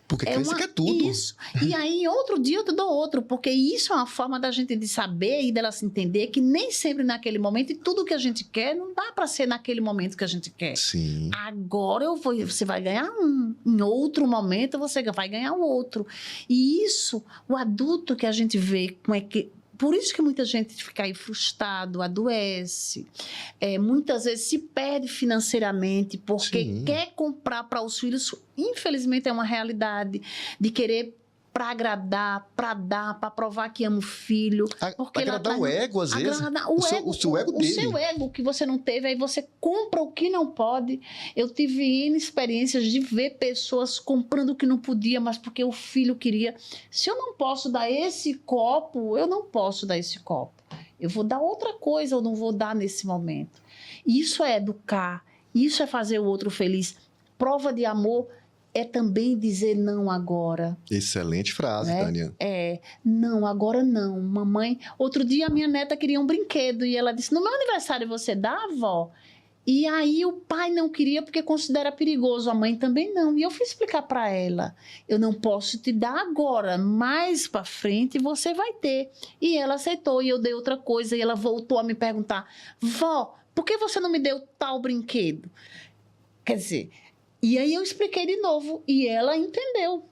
Porque a criança quer tudo. Isso. E aí, outro dia eu te dou outro, porque isso é uma forma da gente de saber e dela se entender que nem sempre naquele momento, e tudo que a gente quer, não dá para ser naquele momento que a gente quer. Sim. Agora você vai ganhar um. Em outro momento, você vai ganhar o outro. E isso, o adulto que a gente vê, como é que... Por isso que muita gente fica aí frustrado, adoece, muitas vezes se perde financeiramente porque Sim. quer comprar para os filhos. Infelizmente é uma realidade de querer para agradar, para dar, para provar que ama o filho. Porque agradar o ego, às vezes. O seu ego dele. O seu ego que você não teve, aí você compra o que não pode. Eu tive N experiências de ver pessoas comprando o que não podia, mas porque o filho queria. Se eu não posso dar esse copo, eu não posso dar esse copo. Eu vou dar outra coisa, eu não vou dar nesse momento. Isso é educar, isso é fazer o outro feliz. Prova de amor é também dizer não agora. Excelente frase, né? Tânia. Não, agora não. Mamãe, outro dia a minha neta queria um brinquedo e ela disse, no meu aniversário você dá, avó? E aí o pai não queria porque considera perigoso, a mãe também não. E eu fui explicar para ela, eu não posso te dar agora, mais para frente você vai ter. E ela aceitou e eu dei outra coisa e ela voltou a me perguntar, vó, por que você não me deu tal brinquedo? Quer dizer, e aí eu expliquei de novo e ela entendeu.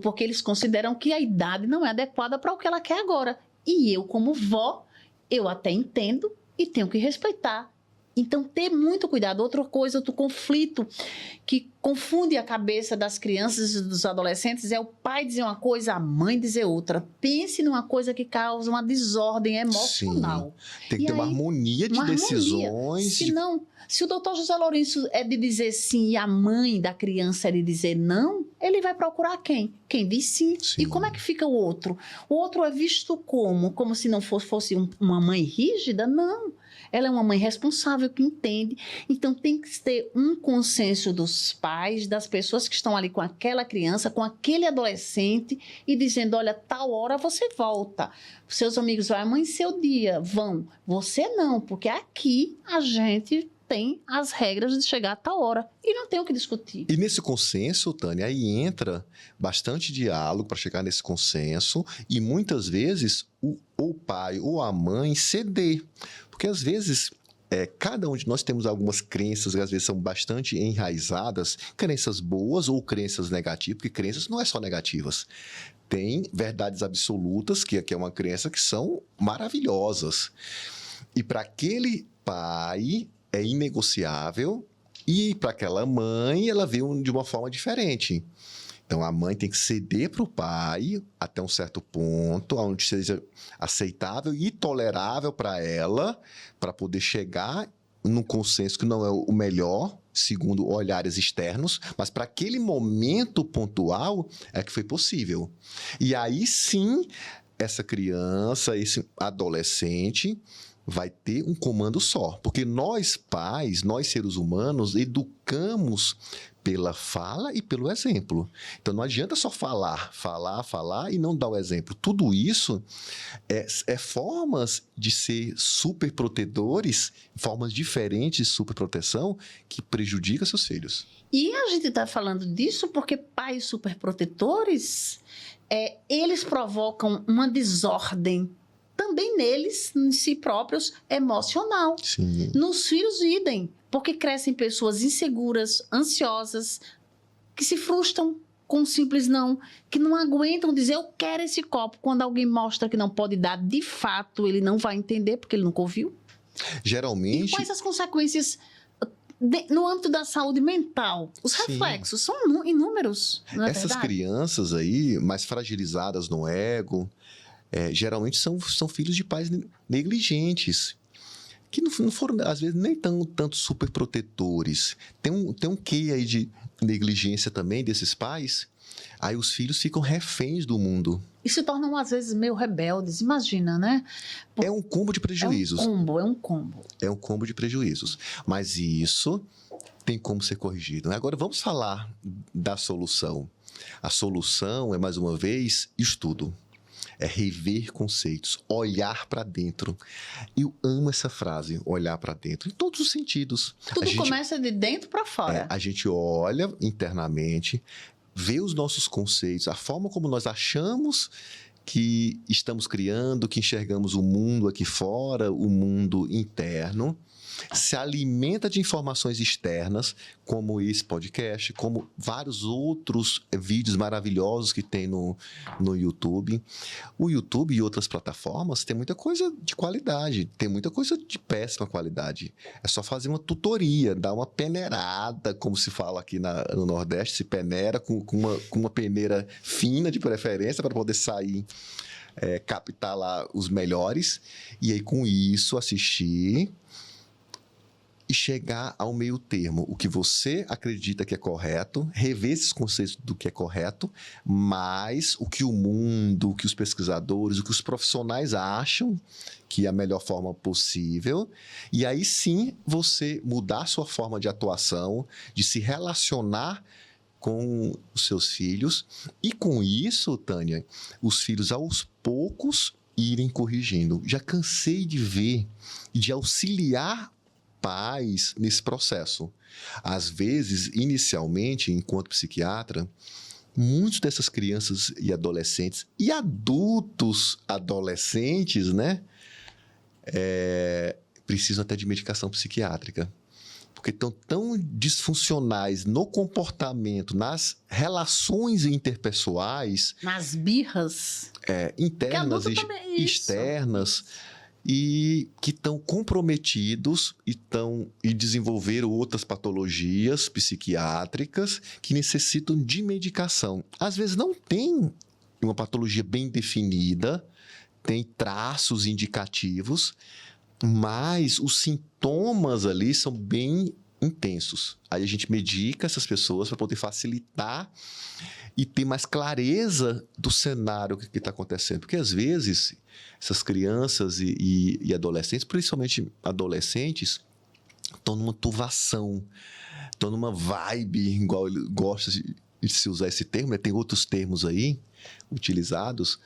Porque eles consideram que a idade não é adequada para o que ela quer agora. E eu, como vó, eu até entendo e tenho que respeitar. Então, ter muito cuidado. Outra coisa, outro conflito que confunde a cabeça das crianças e dos adolescentes é o pai dizer uma coisa, a mãe dizer outra. Pense numa coisa que causa uma desordem emocional. Sim. Tem que ter uma harmonia de decisões. Senão, se o doutor José Lourenço é de dizer sim e a mãe da criança é de dizer não, ele vai procurar quem? Quem diz sim. Sim. E como é que fica o outro? O outro é visto como? Como se não fosse uma mãe rígida? Não. Ela é uma mãe responsável que entende. Então, tem que ter um consenso dos pais, das pessoas que estão ali com aquela criança, com aquele adolescente, e dizendo, olha, tal hora você volta. Seus amigos vão amanhecer o dia, vão. Você não, porque aqui a gente tem as regras de chegar a tal hora. E não tem o que discutir. E nesse consenso, Tânia, aí entra bastante diálogo para chegar nesse consenso e muitas vezes o pai ou a mãe ceder. Porque às vezes cada um de nós temos algumas crenças que às vezes são bastante enraizadas, crenças boas ou crenças negativas, porque crenças não é só negativas. Tem verdades absolutas, que é uma crença que são maravilhosas. E para aquele pai é inegociável e para aquela mãe ela vê de uma forma diferente. Então, a mãe tem que ceder para o pai até um certo ponto, onde seja aceitável e tolerável para ela, para poder chegar num consenso que não é o melhor, segundo olhares externos, mas para aquele momento pontual é que foi possível. E aí sim, essa criança, esse adolescente vai ter um comando só. Porque nós, pais, nós seres humanos, educamos pela fala e pelo exemplo. Então, não adianta só falar e não dar o exemplo. Tudo isso é formas de ser superprotetores, formas diferentes de superproteção que prejudicam seus filhos. E a gente está falando disso porque pais superprotetores, eles provocam uma desordem também neles, em si próprios, emocional. Sim. Nos filhos, idem, porque crescem pessoas inseguras, ansiosas, que se frustram com um simples não, que não aguentam dizer eu quero esse copo. Quando alguém mostra que não pode dar, de fato, ele não vai entender, porque ele nunca ouviu. Geralmente... E quais as consequências no âmbito da saúde mental? Os reflexos são inúmeros, não é Essas verdade? crianças aí, mais fragilizadas no ego... geralmente são filhos de pais negligentes, que não foram, às vezes, nem tanto super protetores. Tem um quê aí de negligência também desses pais, aí os filhos ficam reféns do mundo. E se tornam, às vezes, meio rebeldes, imagina, né? É um combo de prejuízos. É um combo. É um combo de prejuízos. Mas isso tem como ser corrigido. Agora, vamos falar da solução. A solução é, mais uma vez, estudo. É rever conceitos, olhar para dentro. Eu amo essa frase, olhar para dentro, em todos os sentidos. Tudo começa de dentro para fora. A gente olha internamente, vê os nossos conceitos, a forma como nós achamos que estamos criando, que enxergamos o mundo aqui fora, o mundo interno, se alimenta de informações externas, como esse podcast, como vários outros vídeos maravilhosos que tem no YouTube. O YouTube e outras plataformas tem muita coisa de qualidade, tem muita coisa de péssima qualidade. É só fazer uma tutoria, dar uma peneirada, como se fala aqui no Nordeste, se peneira com uma peneira fina de preferência para poder sair, captar lá os melhores, e aí com isso assistir e chegar ao meio termo, o que você acredita que é correto, rever esses conceitos do que é correto, mas o que o mundo, o que os pesquisadores, o que os profissionais acham que é a melhor forma possível, e aí sim você mudar a sua forma de atuação, de se relacionar com os seus filhos, e com isso, Tânia, os filhos aos poucos irem corrigindo. Já cansei de ver e de auxiliar pais nesse processo. Às vezes, inicialmente, enquanto psiquiatra, muitas dessas crianças e adolescentes, e adultos adolescentes, né, precisam até de medicação psiquiátrica. Porque estão tão disfuncionais no comportamento, nas relações interpessoais. Nas birras. Internas e externas. E que estão comprometidos e desenvolveram outras patologias psiquiátricas que necessitam de medicação. Às vezes não tem uma patologia bem definida, tem traços indicativos, mas os sintomas ali são bem intensos. Aí a gente medica essas pessoas para poder facilitar e ter mais clareza do cenário que está acontecendo. Porque, às vezes, essas crianças e adolescentes, principalmente adolescentes, estão numa turvação, estão numa vibe, igual ele gosta de se usar esse termo, né? Tem outros termos aí utilizados,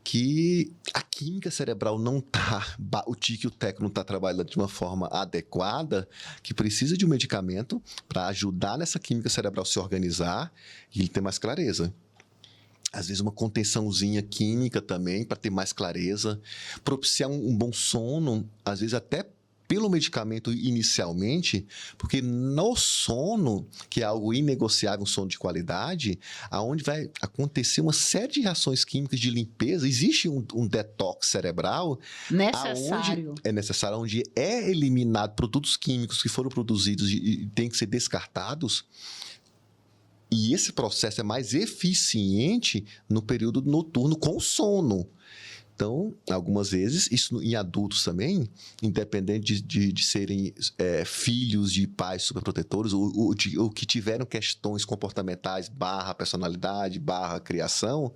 que a química cerebral não está, o TIC e o TEC não está trabalhando de uma forma adequada, que precisa de um medicamento para ajudar nessa química cerebral se organizar e ele ter mais clareza. Às vezes uma contençãozinha química também, para ter mais clareza, propiciar um bom sono, às vezes até pelo medicamento inicialmente, porque no sono, que é algo inegociável, um sono de qualidade, aonde vai acontecer uma série de reações químicas de limpeza, existe um detox cerebral necessário. É necessário, onde é eliminado produtos químicos que foram produzidos e têm que ser descartados. E esse processo é mais eficiente no período noturno com o sono. Então, algumas vezes, isso em adultos também, independente de serem filhos de pais superprotetores ou que tiveram questões comportamentais / personalidade / criação,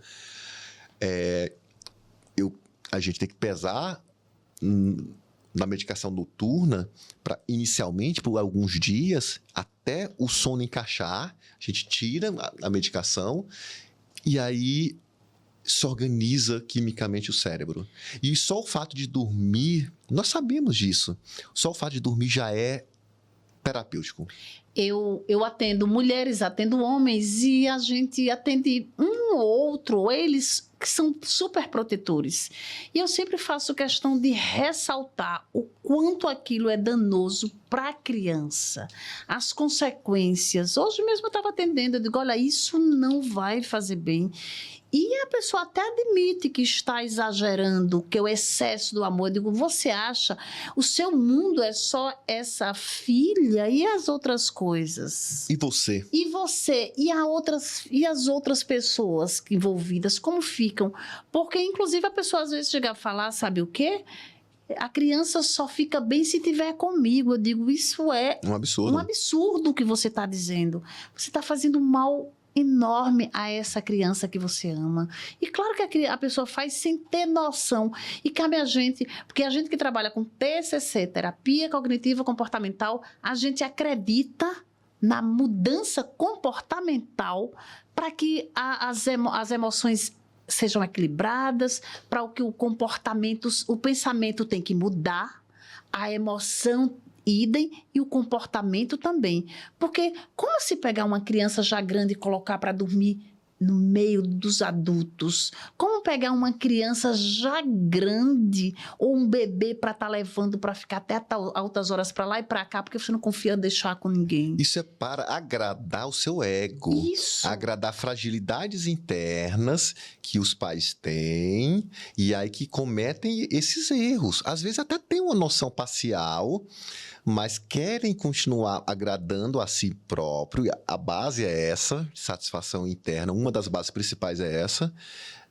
a gente tem que pesar na medicação noturna, inicialmente, por alguns dias, até o sono encaixar, a gente tira a medicação e aí se organiza quimicamente o cérebro. E só o fato de dormir, nós sabemos disso, só o fato de dormir já é terapêutico. Eu atendo mulheres, atendo homens e a gente atende um ou outro, eles que são super protetores. E eu sempre faço questão de ressaltar o quanto aquilo é danoso para a criança, as consequências. Hoje mesmo eu estava atendendo, eu digo, olha, isso não vai fazer bem. E a pessoa até admite que está exagerando, que é o excesso do amor. Eu digo, você acha? O seu mundo é só essa filha e as outras coisas. E você? E você? E as outras pessoas envolvidas, como ficam? Porque, inclusive, a pessoa às vezes chega a falar, sabe o quê? A criança só fica bem se tiver comigo. Eu digo, isso é um absurdo. Um absurdo o que você está dizendo. Você está fazendo mal enorme a essa criança que você ama. E claro que a pessoa faz sem ter noção. E cabe a gente, porque a gente que trabalha com TCC, terapia cognitiva comportamental, a gente acredita na mudança comportamental para que as emoções sejam equilibradas, para que o pensamento tem que mudar, a emoção idem e o comportamento também. Porque como se pegar uma criança já grande e colocar para dormir no meio dos adultos? Como pegar uma criança já grande ou um bebê para estar levando para ficar até altas horas para lá e para cá porque você não confia em deixar com ninguém? Isso é para agradar o seu ego. Isso. Agradar fragilidades internas que os pais têm e aí que cometem esses erros. Às vezes até tem uma noção parcial, mas querem continuar agradando a si próprio. A base é essa, satisfação interna. Uma das bases principais é essa.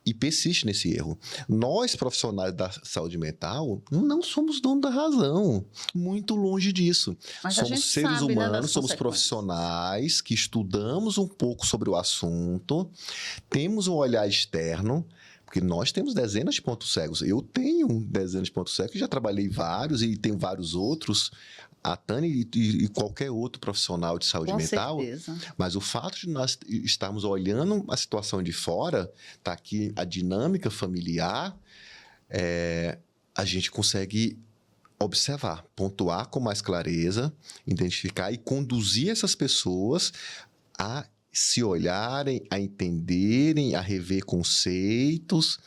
E persiste nesse erro. Nós, profissionais da saúde mental, não somos donos da razão. Muito longe disso. Mas somos seres humanos, somos profissionais que estudamos um pouco sobre o assunto, temos um olhar externo, porque nós temos dezenas de pontos cegos. Eu tenho dezenas de pontos cegos, já trabalhei vários e tenho vários outros. A Tânia e qualquer outro profissional de saúde mental. Com certeza. Mas o fato de nós estarmos olhando a situação de fora, está aqui a dinâmica familiar, a gente consegue observar, pontuar com mais clareza, identificar e conduzir essas pessoas a se olharem, a entenderem, a rever conceitos,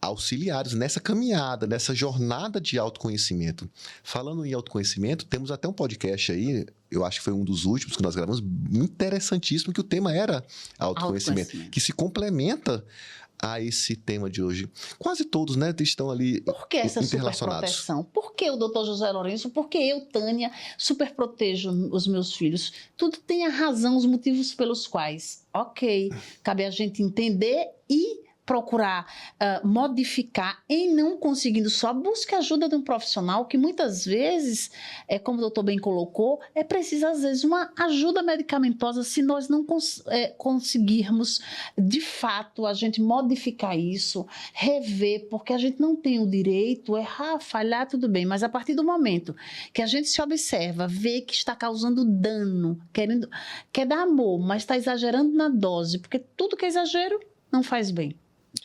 auxiliares nessa caminhada, nessa jornada de autoconhecimento. Falando em autoconhecimento, temos até um podcast aí, eu acho que foi um dos últimos que nós gravamos, interessantíssimo, que o tema era autoconhecimento. Que se complementa a esse tema de hoje. Quase todos, né, estão ali interrelacionados. Por que essa superproteção? Por que o doutor José Lourenço? Por que eu, Tânia, superprotejo os meus filhos? Tudo tem a razão, os motivos pelos quais. Ok, cabe a gente entender e procurar modificar. Em não conseguindo só, busque a ajuda de um profissional que muitas vezes, como o doutor bem colocou, é preciso às vezes uma ajuda medicamentosa se nós não conseguirmos de fato a gente modificar isso, rever, porque a gente não tem o direito, errar, falhar, tudo bem, mas a partir do momento que a gente se observa, vê que está causando dano, quer dar amor, mas está exagerando na dose, porque tudo que é exagero não faz bem.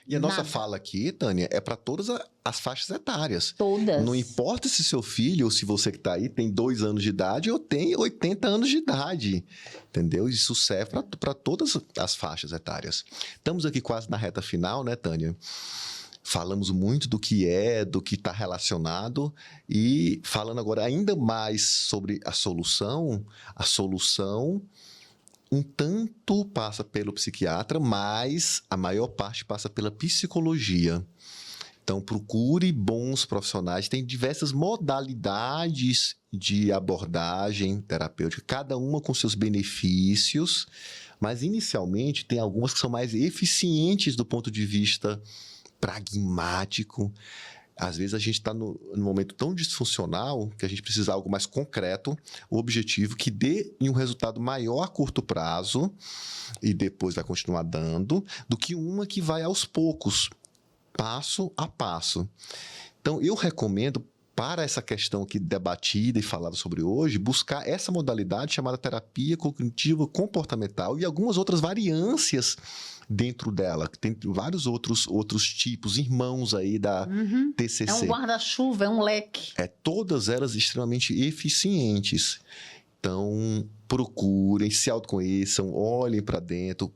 E a nossa fala aqui, Tânia, é para todas as faixas etárias. Todas. Não importa se seu filho ou se você que está aí tem 2 anos de idade ou tem 80 anos de idade, entendeu? Isso serve para todas as faixas etárias. Estamos aqui quase na reta final, né, Tânia? Falamos muito do que está relacionado e falando agora ainda mais sobre a solução um tanto passa pelo psiquiatra, mas a maior parte passa pela psicologia. Então, procure bons profissionais. Tem diversas modalidades de abordagem terapêutica, cada uma com seus benefícios, mas, inicialmente, tem algumas que são mais eficientes do ponto de vista pragmático. Às vezes a gente está num momento tão disfuncional que a gente precisa de algo mais concreto, objetivo, que dê um resultado maior a curto prazo e depois vai continuar dando, do que uma que vai aos poucos, passo a passo. Então, eu recomendo, para essa questão aqui debatida e falada sobre hoje, buscar essa modalidade chamada terapia cognitiva comportamental e algumas outras variâncias dentro dela. Tem vários outros tipos, irmãos aí da TCC. É um guarda-chuva, é um leque. Todas elas extremamente eficientes. Então, procurem, se autoconheçam, olhem para dentro,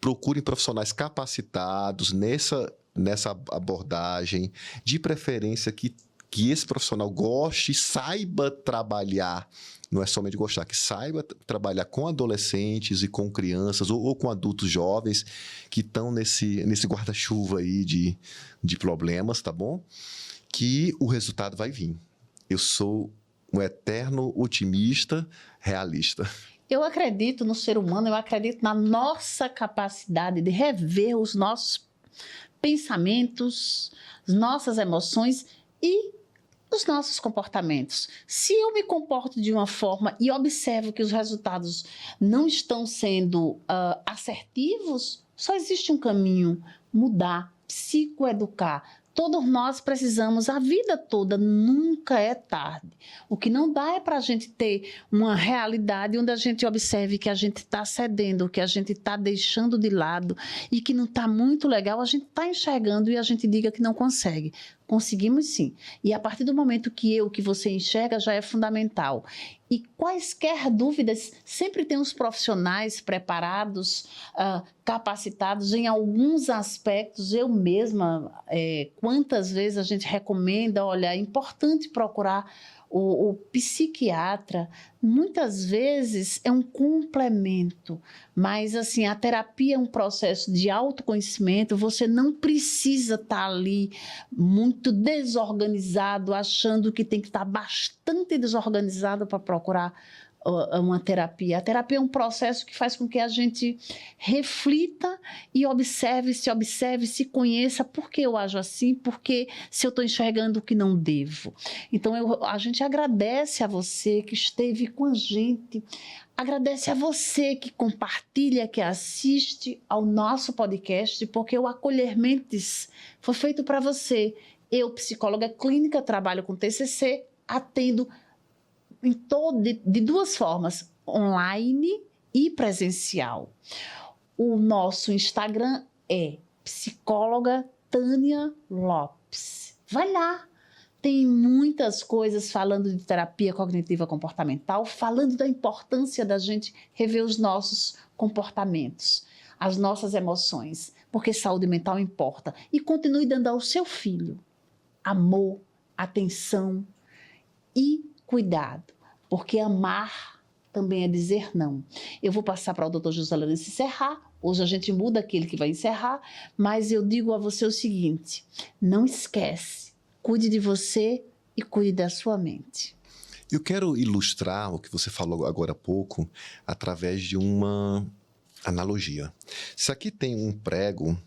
procurem profissionais capacitados nessa abordagem, de preferência que esse profissional goste, saiba trabalhar, não é somente gostar, que saiba trabalhar com adolescentes e com crianças ou com adultos jovens que estão nesse guarda-chuva aí de problemas, tá bom? Que o resultado vai vir. Eu sou um eterno otimista, realista. Eu acredito no ser humano, eu acredito na nossa capacidade de rever os nossos pensamentos, as nossas emoções e os nossos comportamentos. Se eu me comporto de uma forma e observo que os resultados não estão sendo assertivos, só existe um caminho: mudar, psicoeducar. Todos nós precisamos, a vida toda nunca é tarde. O que não dá é para a gente ter uma realidade onde a gente observe que a gente está cedendo, que a gente está deixando de lado e que não está muito legal, a gente está enxergando e a gente diga que não consegue. Conseguimos sim. E a partir do momento que você enxerga, já é fundamental. E quaisquer dúvidas, sempre tem os profissionais preparados, capacitados em alguns aspectos. Eu mesma, quantas vezes a gente recomenda, olha, é importante procurar o psiquiatra. Muitas vezes é um complemento, mas assim, a terapia é um processo de autoconhecimento. Você não precisa estar ali muito desorganizado, achando que tem que estar bastante desorganizado para procurar uma terapia. A terapia é um processo que faz com que a gente reflita e se conheça. Por que eu ajo assim? Porque se eu estou enxergando o que não devo. Então, a gente agradece a você que esteve com a gente, agradece a você que compartilha, que assiste ao nosso podcast, porque o Acolher Mentes foi feito para você. Eu, psicóloga clínica, trabalho com TCC, atendo de 2 formas, online e presencial. O nosso Instagram é psicóloga Tânia Lopes. Vai lá, Tem muitas coisas falando de terapia cognitiva comportamental, falando da importância da gente rever os nossos comportamentos, as nossas emoções, porque saúde mental importa. E continue dando ao seu filho amor, atenção e cuidado, porque amar também é dizer não. Eu vou passar para o Dr. José Lourenço encerrar. Hoje a gente muda aquele que vai encerrar, mas eu digo a você o seguinte: não esquece, cuide de você e cuide da sua mente. Eu quero ilustrar o que você falou agora há pouco através de uma analogia. Se aqui tem um prego,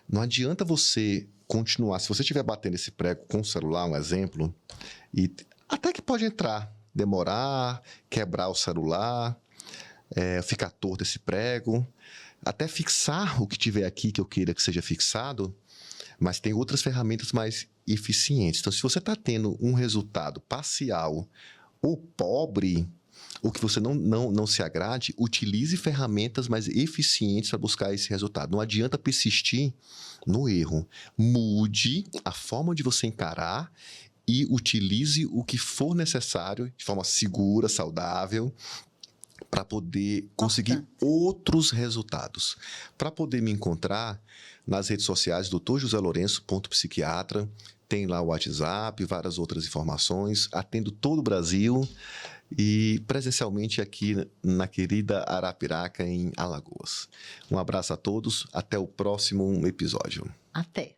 não adianta você continuar. Se você estiver batendo esse prego com o celular, um exemplo, e até que pode entrar, demorar, quebrar o celular, ficar torto esse prego, até fixar o que tiver aqui que eu queira que seja fixado, mas tem outras ferramentas mais eficientes. Então, se você está tendo um resultado parcial ou pobre, ou que você não se agrade, utilize ferramentas mais eficientes para buscar esse resultado. Não adianta persistir no erro. Mude a forma de você encarar e utilize o que for necessário de forma segura, saudável, para poder conseguir outros resultados. Para poder me encontrar nas redes sociais, drjoselourenço.psiquiatra, tem lá o WhatsApp, várias outras informações, atendo todo o Brasil e presencialmente aqui na querida Arapiraca, em Alagoas. Um abraço a todos, até o próximo episódio. Até!